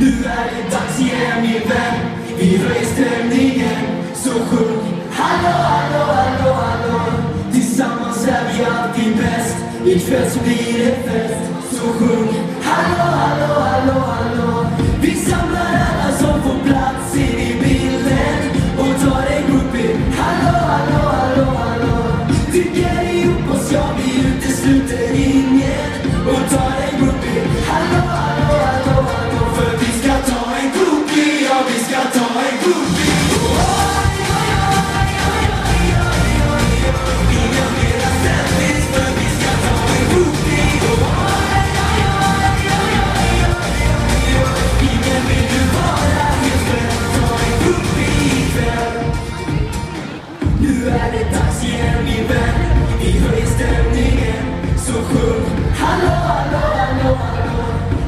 Nu är det dags igen min vän. Vi höjer stämningen, så sjung hallå, hallå, hallå, hallå. Tillsammans är vi alltid bäst. Ikväll så blir det fest. Så sjung hallå, hallå, hallå, hallå. Vi samlar alla som får plats in i bilden och tar en groupie. Hallå, hallå, hallå, hallå. Tycker ihop oss, ja vi utesluter ingen och tar en groupie. Hallå, hallå, hallå, hallå. För vi ska ta en groupie, ja vi ska ta en groupie. Inga mera selfies, för vi ska ta en groupie. Ingen vill du vara helt själv, ta en groupie ikväll. Nu är det dags igen min vän. Vi höjer stämningen, så sjung hallå, hallå, hallå, hallå.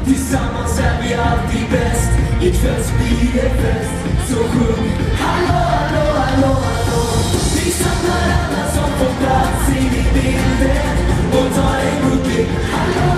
Tillsammans är vi alltid bäst. Ikväll så blir det fest. Så sjung hallå, hallå, hallå, hallå. Vi samlar alla som får plats in i bilden och tar en groupie. Hallå,